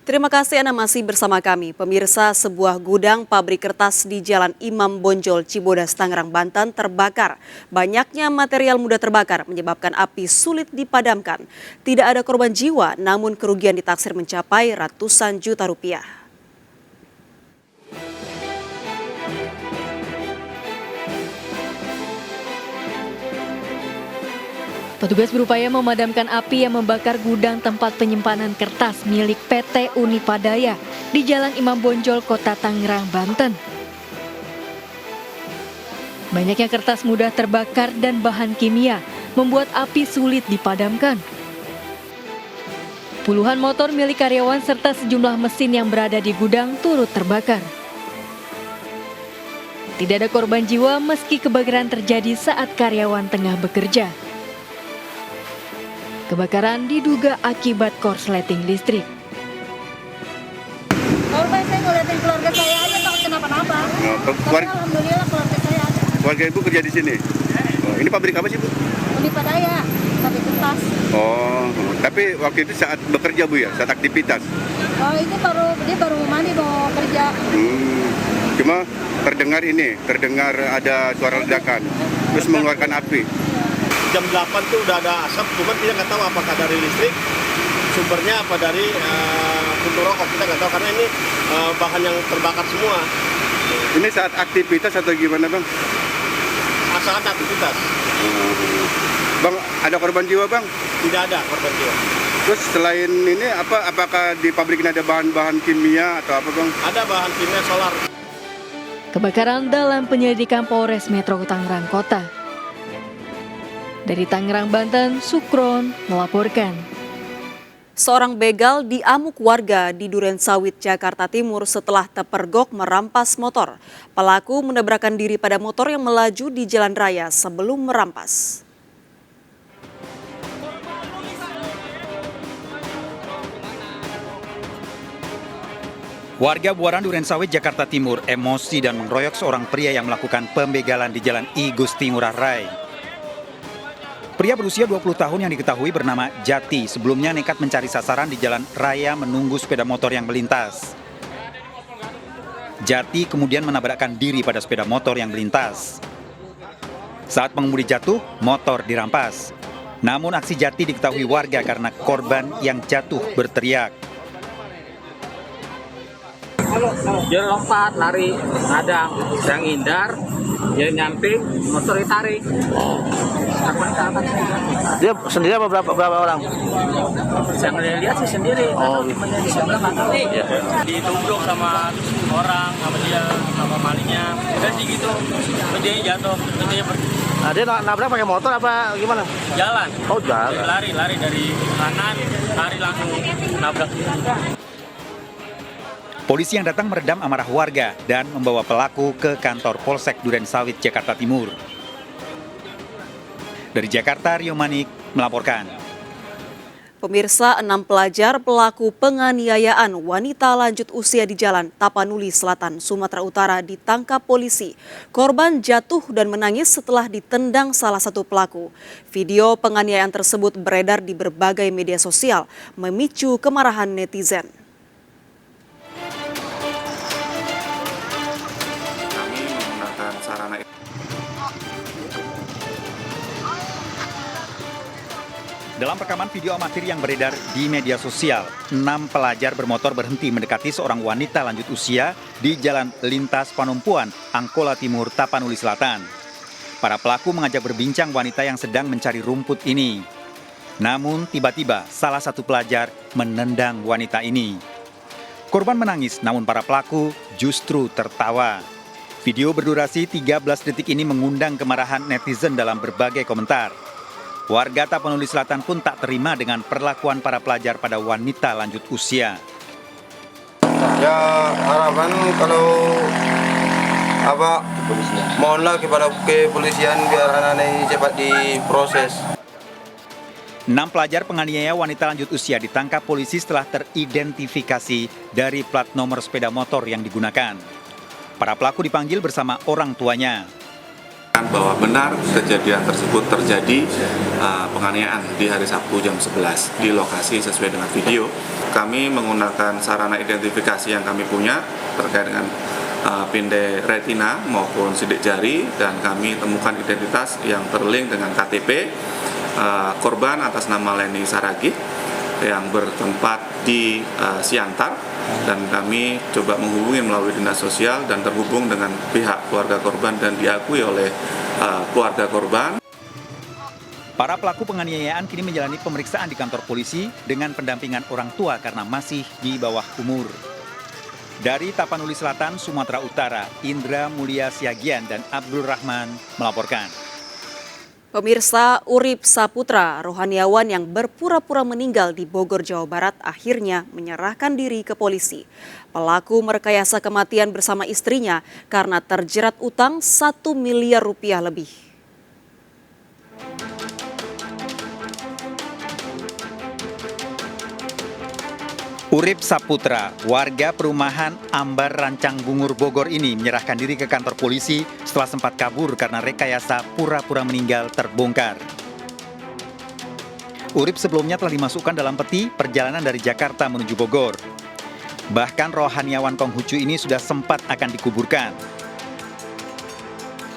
Terima kasih Anda masih bersama kami. Pemirsa, sebuah gudang pabrik kertas di Jalan Imam Bonjol, Cibodas, Tangerang, Banten terbakar. Banyaknya material mudah terbakar menyebabkan api sulit dipadamkan. Tidak ada korban jiwa, namun kerugian ditaksir mencapai ratusan juta rupiah. Petugas berupaya memadamkan api yang membakar gudang tempat penyimpanan kertas milik PT Unipadaya di Jalan Imam Bonjol, Kota Tangerang, Banten. Banyaknya kertas mudah terbakar dan bahan kimia membuat api sulit dipadamkan. Puluhan motor milik karyawan serta sejumlah mesin yang berada di gudang turut terbakar. Tidak ada korban jiwa meski kebakaran terjadi saat karyawan tengah bekerja. Kebakaran diduga akibat korsleting listrik. Korban saya ngeliatin keluarga saya aja takut kenapa-napa. Tapi alhamdulillah keluarga saya ada. Keluarga Ibu kerja di sini? Oh, ini pabrik apa sih, Bu? Unipadaya, pabrik kertas. Oh, tapi waktu itu saat bekerja, Bu, ya? Saat aktivitas? Oh, ini dia baru mandi mau kerja. Cuma terdengar ada suara ledakan, terus mengeluarkan api. Jam 8 tuh udah ada asap, cuman kita nggak tahu apakah dari listrik, sumbernya apa dari puntung rokok, kita nggak tahu karena ini bahan yang terbakar semua. Ini saat aktivitas atau gimana, Bang? Saat aktivitas. Bang, ada korban jiwa, Bang? Tidak ada korban jiwa. Terus selain ini, apakah di pabrik ini ada bahan-bahan kimia atau apa, Bang? Ada bahan kimia solar. Kebakaran dalam penyelidikan Polres Metro Tangerang Kota. Dari Tangerang, Banten, Sukron melaporkan. Seorang begal diamuk warga di Durensawit, Jakarta Timur setelah terpergok merampas motor. Pelaku menabrakkan diri pada motor yang melaju di jalan raya sebelum merampas. Warga Buaran Durensawit, Jakarta Timur emosi dan mengeroyok seorang pria yang melakukan pembegalan di Jalan I Gusti Ngurah Rai. Pria berusia 20 tahun yang diketahui bernama Jati sebelumnya nekat mencari sasaran di jalan raya menunggu sepeda motor yang melintas. Jati kemudian menabrakkan diri pada sepeda motor yang melintas. Saat pengemudi jatuh, motor dirampas. Namun aksi Jati diketahui warga karena korban yang jatuh berteriak. Dia lompat, lari, ada yang hindar, dia nyamping, motor ditarik. Dia sendiri apa berapa orang? Saya lihat sih sendiri. Oh, di sebelah mata. Ya. Ditubruk sama orang, sama dia, sama malingnya. Dan gitu, dia jatuh, dia Nah, dia nabrak pakai motor apa gimana? jalan. Oh, jalan. Lari dari kanan, lari langsung nabrak. Polisi yang datang meredam amarah warga dan membawa pelaku ke kantor Polsek Durensawit, Jakarta Timur. Dari Jakarta, Rio Manik melaporkan. Pemirsa, 6 pelajar pelaku penganiayaan wanita lanjut usia di Jalan Tapanuli Selatan, Sumatera Utara ditangkap polisi. Korban jatuh dan menangis setelah ditendang salah satu pelaku. Video penganiayaan tersebut beredar di berbagai media sosial, memicu kemarahan netizen. Dalam rekaman video amatir yang beredar di media sosial, 6 pelajar bermotor berhenti mendekati seorang wanita lanjut usia di Jalan Lintas Panumpuan, Angkola Timur, Tapanuli Selatan. Para pelaku mengajak berbincang wanita yang sedang mencari rumput ini. Namun tiba-tiba salah satu pelajar menendang wanita ini. Korban menangis, namun para pelaku justru tertawa. Video berdurasi 13 detik ini mengundang kemarahan netizen dalam berbagai komentar. Warga Tapanuli Selatan pun tak terima dengan perlakuan para pelajar pada wanita lanjut usia. Ya harapan kalau mohonlah kepada kepolisian biar anak-anak ini cepat diproses. 6 pelajar penganiaya wanita lanjut usia ditangkap polisi setelah teridentifikasi dari plat nomor sepeda motor yang digunakan. Para pelaku dipanggil bersama orang tuanya. Bahwa benar kejadian tersebut terjadi penganiayaan di hari Sabtu jam 11 di lokasi sesuai dengan video. Kami menggunakan sarana identifikasi yang kami punya terkait dengan pinde retina maupun sidik jari, dan kami temukan identitas yang terlink dengan KTP korban atas nama Leni Saragih yang bertempat di Siantar, dan kami coba menghubungi melalui dinas sosial dan terhubung dengan pihak keluarga korban dan diakui oleh keluarga korban. Para pelaku penganiayaan kini menjalani pemeriksaan di kantor polisi dengan pendampingan orang tua karena masih di bawah umur. Dari Tapanuli Selatan, Sumatera Utara, Indra Mulia Siagian dan Abdul Rahman melaporkan. Pemirsa, Urip Saputra, rohaniawan yang berpura-pura meninggal di Bogor, Jawa Barat, akhirnya menyerahkan diri ke polisi. Pelaku merekayasa kematian bersama istrinya karena terjerat utang 1 miliar rupiah lebih. Urip Saputra, warga perumahan Ambar Rancang Bungur Bogor ini menyerahkan diri ke kantor polisi setelah sempat kabur karena rekayasa pura-pura meninggal terbongkar. Urip sebelumnya telah dimasukkan dalam peti perjalanan dari Jakarta menuju Bogor. Bahkan rohaniawan Konghucu ini sudah sempat akan dikuburkan.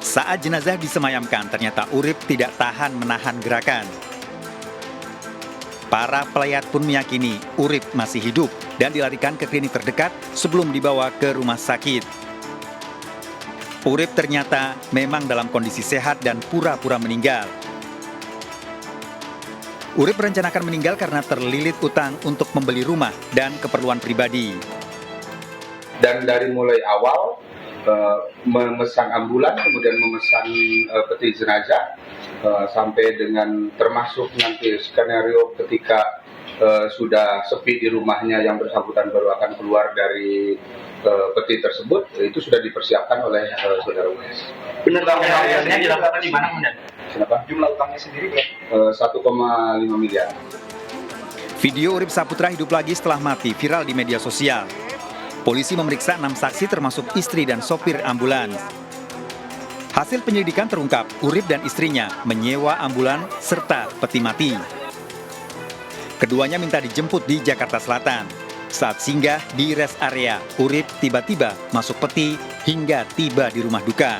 Saat jenazah disemayamkan, ternyata Urip tidak tahan menahan gerakan. Para pelayat pun meyakini Urip masih hidup dan dilarikan ke klinik terdekat sebelum dibawa ke rumah sakit. Urip ternyata memang dalam kondisi sehat dan pura-pura meninggal. Urip merencanakan meninggal karena terlilit utang untuk membeli rumah dan keperluan pribadi. Dan dari mulai awal memesan ambulan, kemudian memesan peti jenazah, sampai dengan termasuk nanti skenario ketika sudah sepi di rumahnya yang bersangkutan baru akan keluar dari peti tersebut, itu sudah dipersiapkan oleh saudara US. Benar, pembayarannya dilakukan di mana, Bunda? Kenapa? Jumlah utangnya sendiri 1,5 miliar. Video Urip Saputra hidup lagi setelah mati viral di media sosial. Polisi memeriksa 6 saksi termasuk istri dan sopir ambulans. Hasil penyelidikan terungkap Urip dan istrinya menyewa ambulan serta peti mati. Keduanya minta dijemput di Jakarta Selatan. Saat singgah di rest area, Urip tiba-tiba masuk peti hingga tiba di rumah duka.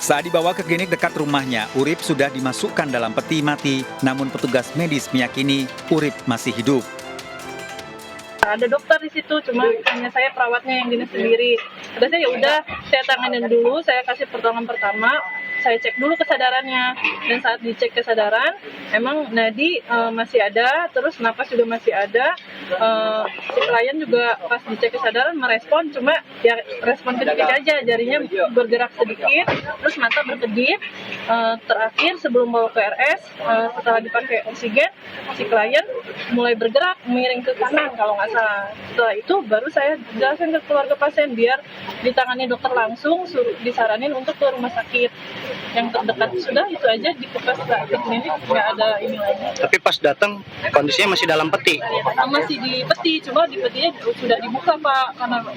Saat dibawa ke klinik dekat rumahnya, Urip sudah dimasukkan dalam peti mati, namun petugas medis meyakini Urip masih hidup. Ada dokter di situ, cuma hanya saya perawatnya yang dinas sendiri. Kata saya, ya udah, saya tanganin dulu, saya kasih pertolongan pertama, saya cek dulu kesadarannya. Dan saat dicek kesadaran, emang nadi masih ada, terus napas juga masih ada. Si klien juga pas dicek kesadaran merespon, cuma ya respon sedikit aja, jarinya bergerak sedikit, terus mata berkedip. Terakhir sebelum bawa ke RS, setelah dipakai oksigen, si klien mulai bergerak miring ke kanan kalau nggak salah. Setelah itu baru saya jelasin ke keluarga pasien biar ditangani dokter langsung, disaranin untuk ke rumah sakit yang terdekat. Sudah itu aja, di ke klinik nggak ada ini lagi. Tapi pas datang kondisinya masih dalam peti. Masih di peti, cuma di petinya sudah dibuka Pak,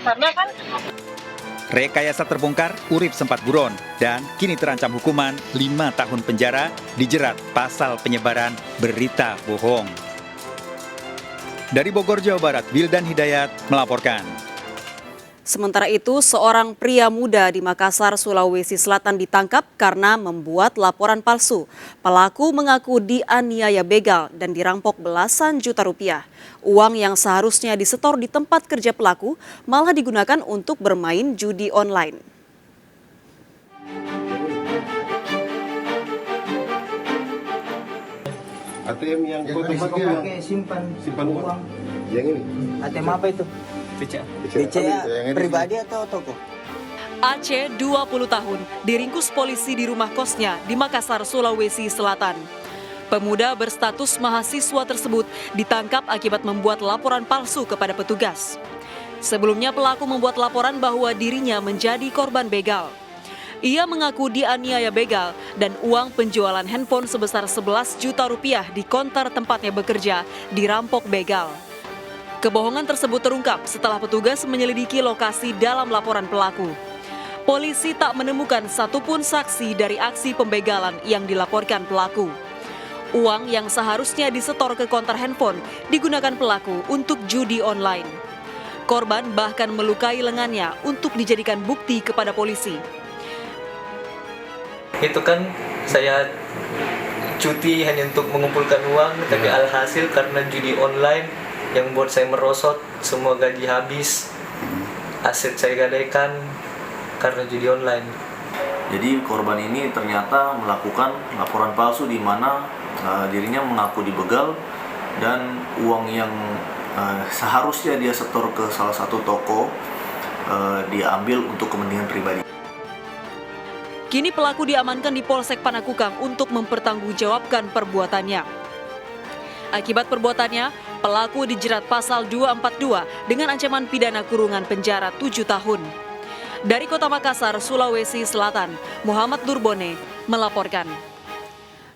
karena kan. Rekayasa terbongkar, Urip sempat buron dan kini terancam hukuman 5 tahun penjara dijerat pasal penyebaran berita bohong. Dari Bogor, Jawa Barat, Wildan Hidayat melaporkan. Sementara itu, seorang pria muda di Makassar, Sulawesi Selatan ditangkap karena membuat laporan palsu. Pelaku mengaku dianiaya begal dan dirampok belasan juta rupiah. Uang yang seharusnya disetor di tempat kerja pelaku malah digunakan untuk bermain judi online. ATM yang foto-foto yang simpan uang. Yang ini. ATM apa itu? BCA pribadi atau toko? Aceh 20 tahun diringkus polisi di rumah kosnya di Makassar, Sulawesi Selatan. Pemuda berstatus mahasiswa tersebut ditangkap akibat membuat laporan palsu kepada petugas. Sebelumnya pelaku membuat laporan bahwa dirinya menjadi korban begal. Ia mengaku dianiaya begal dan uang penjualan handphone sebesar 11 juta rupiah di konter tempatnya bekerja dirampok begal. Kebohongan tersebut terungkap setelah petugas menyelidiki lokasi dalam laporan pelaku. polisi tak menemukan satupun saksi dari aksi pembegalan yang dilaporkan pelaku. Uang yang seharusnya disetor ke konter handphone digunakan pelaku untuk judi online. Korban bahkan melukai lengannya untuk dijadikan bukti kepada polisi. Itu kan saya cuti hanya untuk mengumpulkan uang, tapi alhasil karena judi online yang membuat saya merosot, semua gaji habis, aset saya gadaikan karena judi online. Jadi korban ini ternyata melakukan laporan palsu di mana dirinya mengaku dibegal dan uang yang seharusnya dia setor ke salah satu toko diambil untuk kepentingan pribadi. Kini pelaku diamankan di Polsek Panakukang untuk mempertanggungjawabkan perbuatannya. Akibat perbuatannya, pelaku dijerat pasal 242 dengan ancaman pidana kurungan penjara 7 tahun. Dari Kota Makassar, Sulawesi Selatan, Muhammad Durbone melaporkan.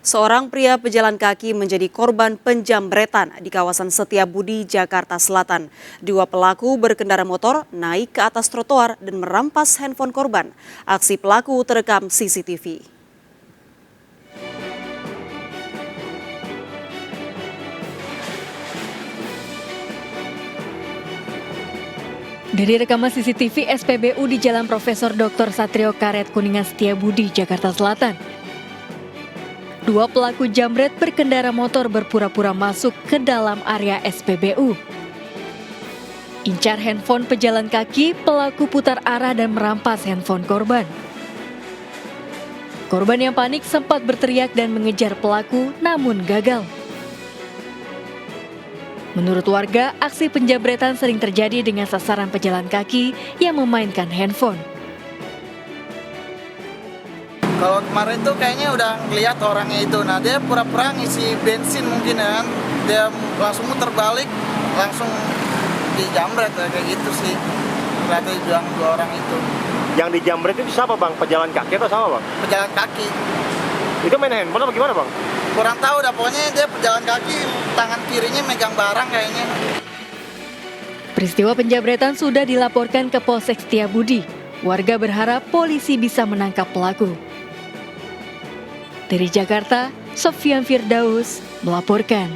Seorang pria pejalan kaki menjadi korban penjambretan di kawasan Setiabudi, Jakarta Selatan. Dua pelaku berkendara motor naik ke atas trotoar dan merampas handphone korban. Aksi pelaku terekam CCTV. Dari rekaman CCTV SPBU di Jalan Profesor Dr. Satrio Karet Kuningan Setiabudi, Jakarta Selatan. Dua pelaku jambret berkendara motor berpura-pura masuk ke dalam area SPBU. Incar handphone pejalan kaki, pelaku putar arah dan merampas handphone korban. Korban yang panik sempat berteriak dan mengejar pelaku, namun gagal. Menurut warga, aksi penjambretan sering terjadi dengan sasaran pejalan kaki yang memainkan handphone. Kalau kemarin tuh kayaknya udah ngeliat orangnya itu, nah dia pura-pura ngisi bensin mungkin ya kan, dia langsung muter balik, langsung dijambret kayak gitu sih. Berarti bilang dua orang itu. Yang dijambret itu siapa bang? Pejalan kaki atau sama bang? Pejalan kaki. Itu main handphone apa gimana bang? Kurang tahu dah, pokoknya dia pejalan kaki, tangan kirinya megang barang kayaknya. Peristiwa penjambretan sudah dilaporkan ke Polsek Setiabudi. Warga berharap polisi bisa menangkap pelaku. Dari Jakarta, Sofyan Firdaus melaporkan.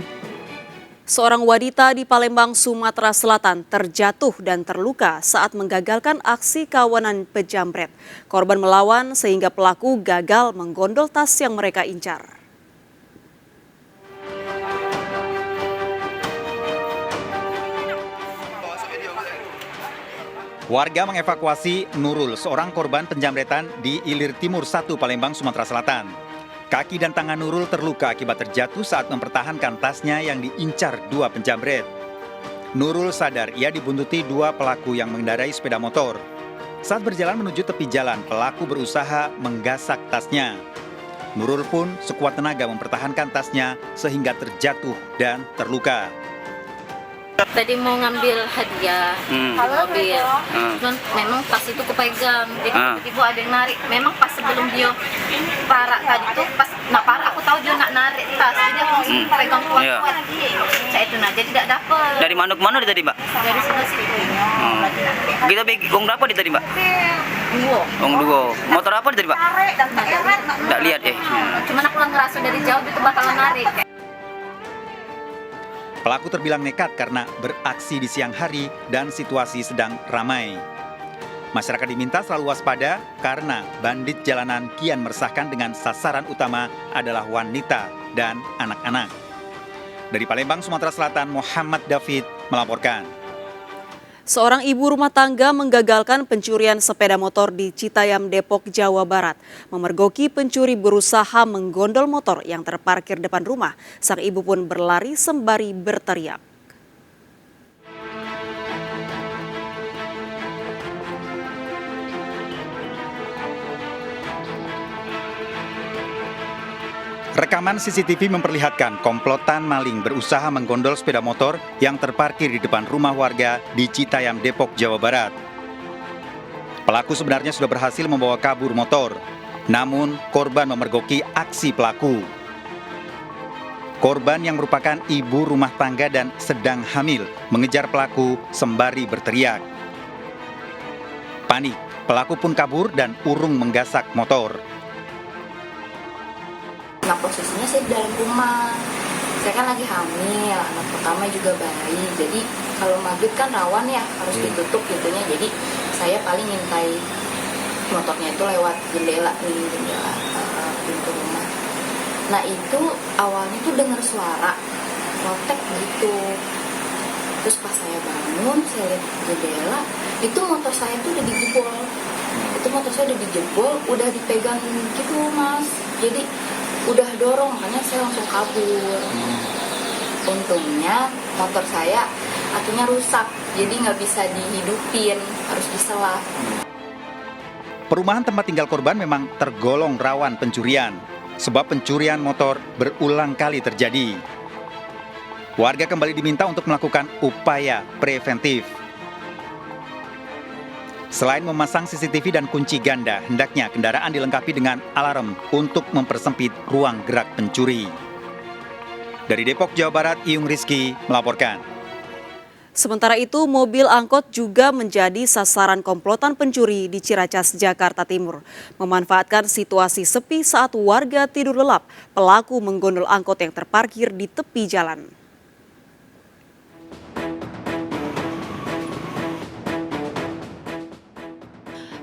Seorang wanita di Palembang, Sumatera Selatan terjatuh dan terluka saat menggagalkan aksi kawanan pejamret. Korban melawan sehingga pelaku gagal menggondol tas yang mereka incar. Warga mengevakuasi Nurul, seorang korban penjambretan di Ilir Timur 1, Palembang, Sumatera Selatan. Kaki dan tangan Nurul terluka akibat terjatuh saat mempertahankan tasnya yang diincar dua penjambret. Nurul sadar ia dibuntuti dua pelaku yang mengendarai sepeda motor. Saat berjalan menuju tepi jalan, pelaku berusaha menggasak tasnya. Nurul pun sekuat tenaga mempertahankan tasnya sehingga terjatuh dan terluka. Tadi mau ngambil hadiah mobil, cuman memang tas itu kepegang, jadi tiba-tiba ada yang narik. Memang pas sebelum dia parak tadi tuh, pas nak parak aku tahu dia nak narik tas, jadi aku langsung pegang kuat-kuat. Saya itu nah, jadi tidak dapat. Dari mana ke mana dia tadi mbak? Dari sebelah situ. Kita gong berapa dia tadi mbak? Dua. Motor apa dia tadi mbak? Tidak lihat Cuman aku ngerasa dari jauh itu bakalan narik. Pelaku terbilang nekat karena beraksi di siang hari dan situasi sedang ramai. Masyarakat diminta selalu waspada karena bandit jalanan kian meresahkan dengan sasaran utama adalah wanita dan anak-anak. Dari Palembang, Sumatera Selatan, Muhammad David melaporkan. Seorang ibu rumah tangga menggagalkan pencurian sepeda motor di Citayam, Depok, Jawa Barat. Memergoki pencuri berusaha menggondol motor yang terparkir depan rumah. Sang ibu pun berlari sembari berteriak. Rekaman CCTV memperlihatkan komplotan maling berusaha menggondol sepeda motor yang terparkir di depan rumah warga di Citayam, Depok, Jawa Barat. Pelaku sebenarnya sudah berhasil membawa kabur motor, namun korban memergoki aksi pelaku. Korban yang merupakan ibu rumah tangga dan sedang hamil mengejar pelaku sembari berteriak. Panik, Pelaku pun kabur dan urung menggasak motor. Nah, posisinya saya di dalam rumah. Saya kan lagi hamil, anak pertama juga bayi. Jadi kalau maghrib kan rawan ya, harus ditutup pintunya. Jadi saya paling ngintai motornya itu lewat jendela pintu rumah. Nah itu awalnya tuh dengar suara protek gitu. Terus pas saya bangun, saya lihat jendela, itu motor saya tuh udah dijebol. Udah dipegang gitu mas. Jadi udah dorong, makanya saya langsung kabur. Untungnya motor saya akhirnya rusak, jadi nggak bisa dihidupin, harus diselah. Perumahan tempat tinggal korban memang tergolong rawan pencurian, sebab pencurian motor berulang kali terjadi. Warga kembali diminta untuk melakukan upaya preventif. Selain memasang CCTV dan kunci ganda, hendaknya kendaraan dilengkapi dengan alarm untuk mempersempit ruang gerak pencuri. Dari Depok, Jawa Barat, Iyung Rizky melaporkan. Sementara itu, mobil angkot juga menjadi sasaran komplotan pencuri di Ciracas, Jakarta Timur. Memanfaatkan situasi sepi saat warga tidur lelap, pelaku menggondol angkot yang terparkir di tepi jalan.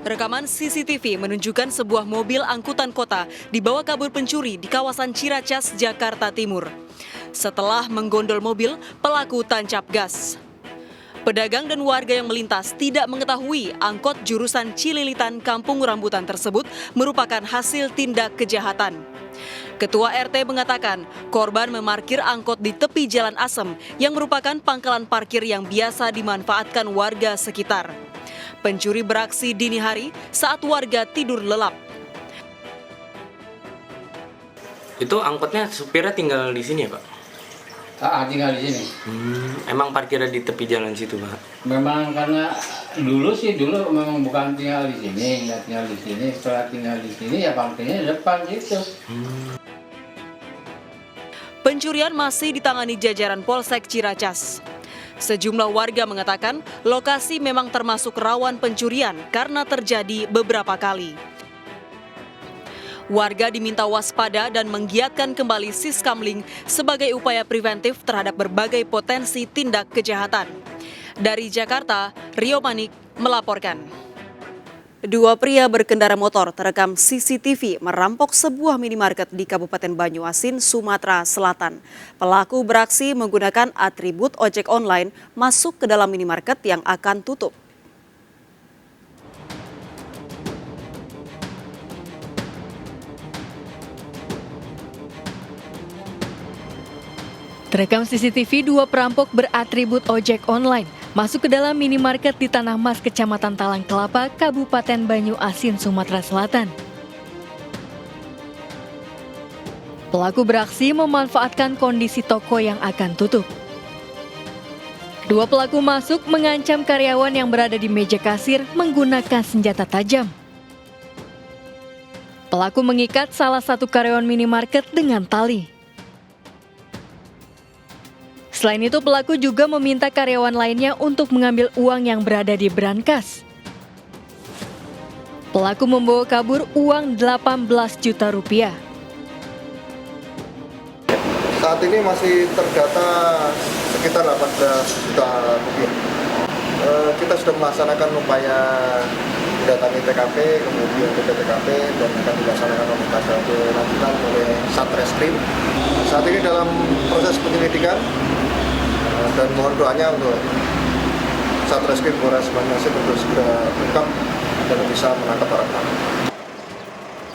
Rekaman CCTV menunjukkan sebuah mobil angkutan kota dibawa kabur pencuri di kawasan Ciracas, Jakarta Timur. Setelah menggondol mobil, pelaku tancap gas. Pedagang dan warga yang melintas tidak mengetahui angkot jurusan Cililitan Kampung Rambutan tersebut merupakan hasil tindak kejahatan. Ketua RT mengatakan korban memarkir angkot di tepi Jalan Asem yang merupakan pangkalan parkir yang biasa dimanfaatkan warga sekitar. Pencuri beraksi dini hari saat warga tidur lelap. Itu angkotnya supirnya tinggal di sini ya Pak? Tinggal di sini. Emang parkirnya di tepi jalan situ Pak? Memang karena dulu memang bukan tinggal di sini, nggak tinggal di sini. Setelah tinggal di sini ya parkirnya di depan gitu. Pencurian masih ditangani jajaran Polsek Ciracas. Sejumlah warga mengatakan lokasi memang termasuk rawan pencurian karena terjadi beberapa kali. Warga diminta waspada dan menggiatkan kembali Siskamling sebagai upaya preventif terhadap berbagai potensi tindak kejahatan. Dari Jakarta, Rio Manik melaporkan. Dua pria berkendara motor terekam CCTV merampok sebuah minimarket di Kabupaten Banyuasin, Sumatera Selatan. Pelaku beraksi menggunakan atribut ojek online masuk ke dalam minimarket yang akan tutup. Terekam CCTV dua perampok beratribut ojek online masuk ke dalam minimarket di Tanah Mas, Kecamatan Talang Kelapa, Kabupaten Banyuasin, Sumatera Selatan. Pelaku beraksi memanfaatkan kondisi toko yang akan tutup. Dua pelaku masuk mengancam karyawan yang berada di meja kasir menggunakan senjata tajam. Pelaku mengikat salah satu karyawan minimarket dengan tali. Selain itu, pelaku juga meminta karyawan lainnya untuk mengambil uang yang berada di brankas. Pelaku membawa kabur uang 18 juta rupiah. Saat ini masih terdata sekitar 18 juta rupiah. Kita sudah melaksanakan upaya mendatangi TKP, kemudian ke TKP, dan akan dilaksanakan operasi lanjutan oleh Satreskrim. Saat ini dalam proses penyelidikan, dan mohon doanya untuk Satreskrim Polres Banyuasin untuk segera ungkap dan bisa menangkap para pelaku.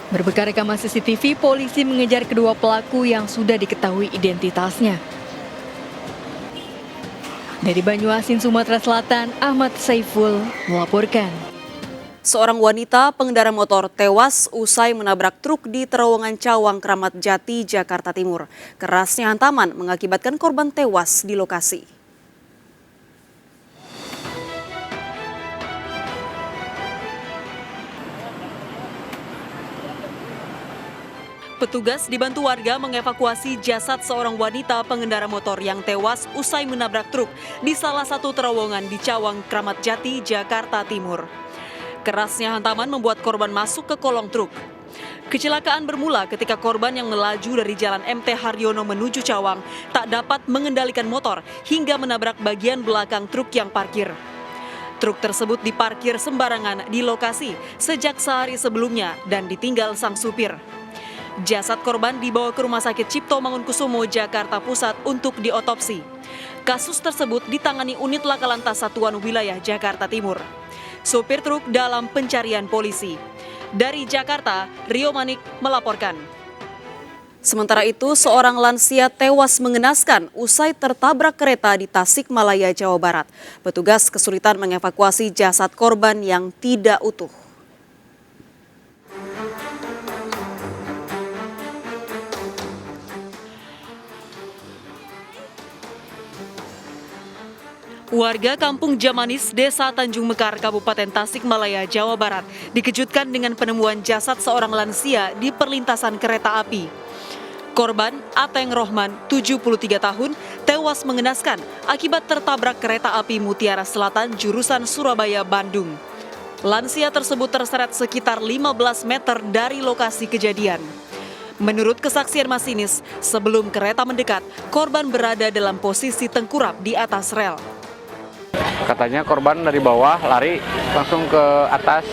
Berbekal rekaman CCTV, polisi mengejar kedua pelaku yang sudah diketahui identitasnya. Dari Banyuasin, Sumatera Selatan, Ahmad Saiful melaporkan. Seorang wanita pengendara motor tewas usai menabrak truk di terowongan Cawang, Kramat Jati, Jakarta Timur. Kerasnya hantaman mengakibatkan korban tewas di lokasi. Petugas dibantu warga mengevakuasi jasad seorang wanita pengendara motor yang tewas usai menabrak truk di salah satu terowongan di Cawang, Kramat Jati, Jakarta Timur. Kerasnya hantaman membuat korban masuk ke kolong truk. Kecelakaan bermula ketika korban yang melaju dari jalan MT Haryono menuju Cawang tak dapat mengendalikan motor hingga menabrak bagian belakang truk yang parkir. Truk tersebut diparkir sembarangan di lokasi sejak sehari sebelumnya dan ditinggal sang supir. Jasad korban dibawa ke Rumah Sakit Cipto Mangunkusumo, Jakarta Pusat untuk diotopsi. Kasus tersebut ditangani Unit Lakalantas Satuan Wilayah Jakarta Timur. Supir truk dalam pencarian polisi. Dari Jakarta, Rio Manik melaporkan. Sementara itu, seorang lansia tewas mengenaskan usai tertabrak kereta di Tasikmalaya, Jawa Barat. Petugas kesulitan mengevakuasi jasad korban yang tidak utuh. Warga Kampung Jamanis, Desa Tanjung Mekar, Kabupaten Tasikmalaya, Jawa Barat, dikejutkan dengan penemuan jasad seorang lansia di perlintasan kereta api. Korban, Ateng Rohman, 73 tahun, tewas mengenaskan akibat tertabrak kereta api Mutiara Selatan jurusan Surabaya, Bandung. Lansia tersebut terseret sekitar 15 meter dari lokasi kejadian. Menurut kesaksian masinis, sebelum kereta mendekat, korban berada dalam posisi tengkurap di atas rel. Katanya korban dari bawah lari langsung ke atas.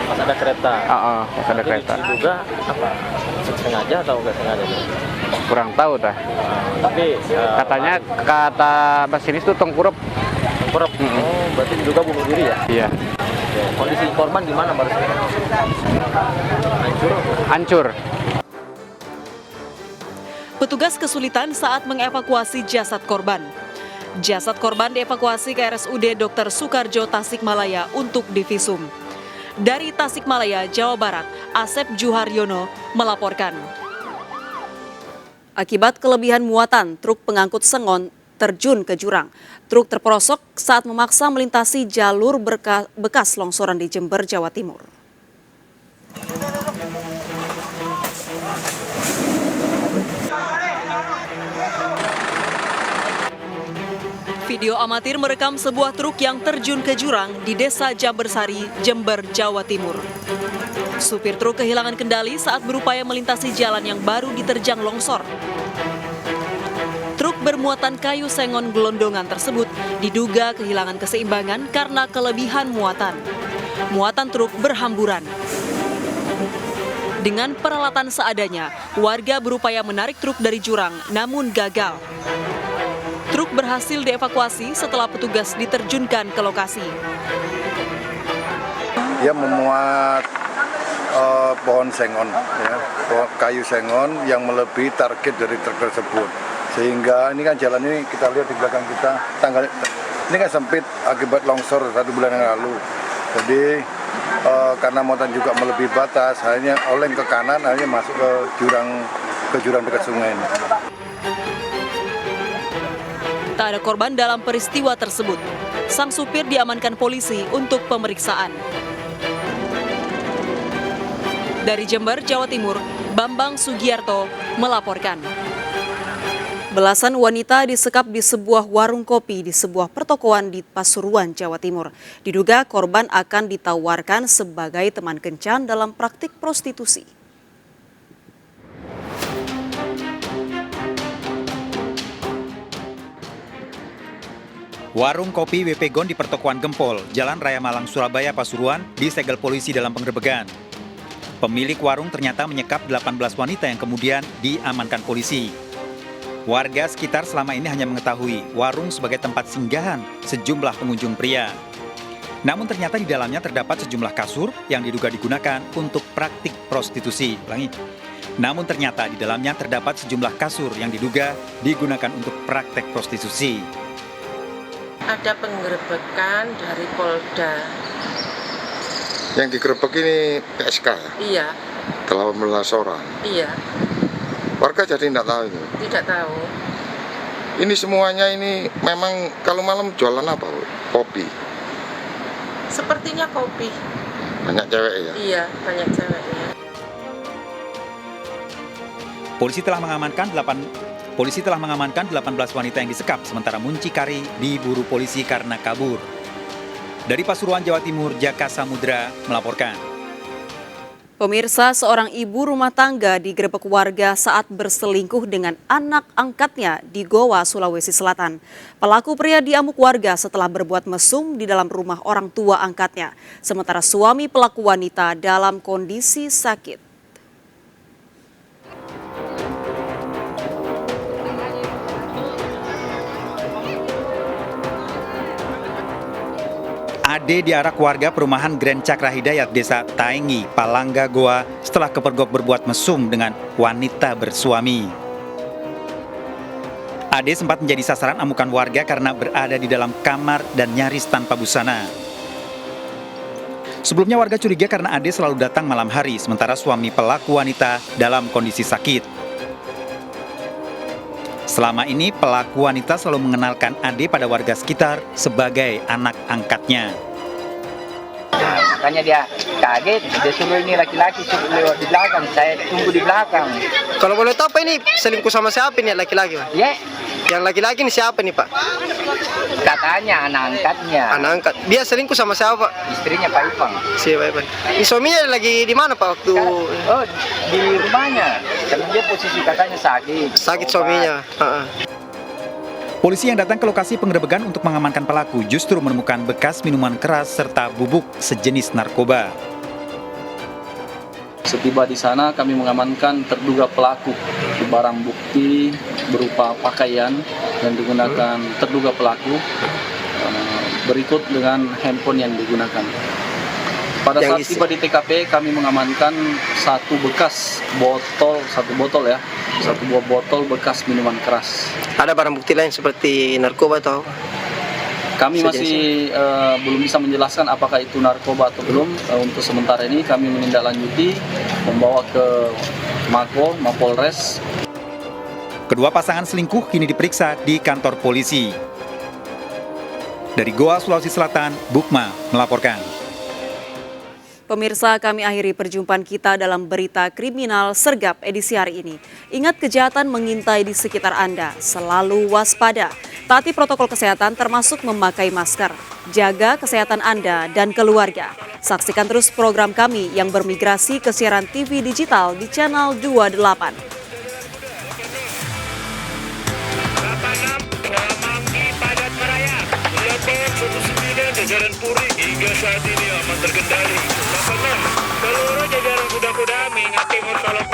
Pas ada kereta. Pas ada kereta. Juga apa? Sengaja atau nggak sengaja? Kurang tahu dah. Tapi katanya kata masinis itu tengkurap. Tengkurap. Oh, berarti juga bunuh diri ya? Iya. Kondisi korban gimana barusan? Hancur. Petugas kesulitan saat mengevakuasi jasad korban. Jasad korban dievakuasi ke RSUD Dr. Soekarjo Tasikmalaya untuk divisum. Dari Tasikmalaya, Jawa Barat, Asep Juharyono melaporkan. Akibat kelebihan muatan, truk pengangkut sengon terjun ke jurang. Truk terperosok saat memaksa melintasi jalur bekas longsoran di Jember, Jawa Timur. Video amatir merekam sebuah truk yang terjun ke jurang di Desa Jambersari, Jember, Jawa Timur. Supir truk kehilangan kendali saat berupaya melintasi jalan yang baru diterjang longsor. Truk bermuatan kayu sengon gelondongan tersebut diduga kehilangan keseimbangan karena kelebihan muatan. Muatan truk berhamburan. Dengan peralatan seadanya, warga berupaya menarik truk dari jurang, namun gagal. Truk berhasil dievakuasi setelah petugas diterjunkan ke lokasi. Dia memuat pohon sengon, ya, pohon kayu sengon yang melebihi target dari truk tersebut. Sehingga ini kan jalan ini kita lihat di belakang kita, ini kan sempit akibat longsor 1 bulan yang lalu. Jadi karena muatan juga melebihi batas, hanya oleng ke kanan, hanya masuk ke jurang dekat sungai ini. Tak ada korban dalam peristiwa tersebut. Sang supir diamankan polisi untuk pemeriksaan. Dari Jember, Jawa Timur, Bambang Sugiarto melaporkan. Belasan wanita disekap di sebuah warung kopi di sebuah pertokoan di Pasuruan, Jawa Timur. Diduga korban akan ditawarkan sebagai teman kencan dalam praktik prostitusi. Warung kopi WP Gon di pertokoan Gempol, Jalan Raya Malang, Surabaya, Pasuruan, disegel polisi dalam penggerebekan. Pemilik warung ternyata menyekap 18 wanita yang kemudian diamankan polisi. Warga sekitar selama ini hanya mengetahui warung sebagai tempat singgahan sejumlah pengunjung pria. Namun ternyata di dalamnya terdapat sejumlah kasur yang diduga digunakan untuk praktik prostitusi. Namun ternyata di dalamnya terdapat sejumlah kasur yang diduga digunakan untuk praktek prostitusi. Ada penggerebekan dari Polda. Yang digerebek ini PSK? Iya. 18 orang? Iya. Warga jadi tidak tahu itu? Tidak tahu. Ini semuanya ini memang kalau malam jualan apa? Kopi? Sepertinya kopi. Banyak cewek ya? Iya, banyak ceweknya. Polisi telah mengamankan 18 wanita yang disekap, sementara muncikari diburu polisi karena kabur. Dari Pasuruan, Jawa Timur, Jaka Samudra melaporkan. Pemirsa, seorang ibu rumah tangga digerebek warga saat berselingkuh dengan anak angkatnya di Goa, Sulawesi Selatan. Pelaku pria diamuk warga setelah berbuat mesum di dalam rumah orang tua angkatnya. Sementara suami pelaku wanita dalam kondisi sakit. Ade diarak warga perumahan Grand Cakra Hidayat, Desa Taengi, Palangga, Goa setelah kepergok berbuat mesum dengan wanita bersuami. Ade sempat menjadi sasaran amukan warga karena berada di dalam kamar dan nyaris tanpa busana. Sebelumnya warga curiga karena Ade selalu datang malam hari, sementara suami pelaku wanita dalam kondisi sakit. Selama ini pelaku wanita selalu mengenalkan Ade pada warga sekitar sebagai anak angkatnya. Makanya dia kaget, dia suruh ini laki-laki suruh lewat di belakang, saya tunggu di belakang. Kalau boleh tahu Pak, ini selingkuh sama siapa nih laki-laki Pak? Ya. Yang laki-laki ini siapa nih Pak? Katanya anak angkatnya. Anak angkat. Dia selingkuh sama siapa Pak? Istrinya Pak Ipang. Si Pak Ipang. Ini suaminya lagi di mana Pak waktu? Oh, di rumahnya. Karena dia posisi katanya sakit. Sakit suaminya. Polisi yang datang ke lokasi penggerebekan untuk mengamankan pelaku justru menemukan bekas minuman keras serta bubuk sejenis narkoba. Setiba di sana kami mengamankan terduga pelaku, barang bukti berupa pakaian yang digunakan terduga pelaku, berikut dengan handphone yang digunakan. Pada saat tiba di TKP kami mengamankan satu buah botol bekas minuman keras. Ada barang bukti lain seperti narkoba atau? Kami masih belum bisa menjelaskan apakah itu narkoba atau belum. Untuk sementara ini kami menindaklanjuti, membawa ke Mapolres. Kedua pasangan selingkuh kini diperiksa di kantor polisi. Dari Goa, Sulawesi Selatan, Bukma melaporkan. Pemirsa, kami akhiri perjumpaan kita dalam berita kriminal Sergap edisi hari ini. Ingat, kejahatan mengintai di sekitar Anda. Selalu waspada. Taati protokol kesehatan termasuk memakai masker. Jaga kesehatan Anda dan keluarga. Saksikan terus program kami yang bermigrasi ke siaran TV digital di channel 28. Jajaran Puri hingga saat ini aman terkendali. Seluruh jajaran kuda-kuda mengingati masalah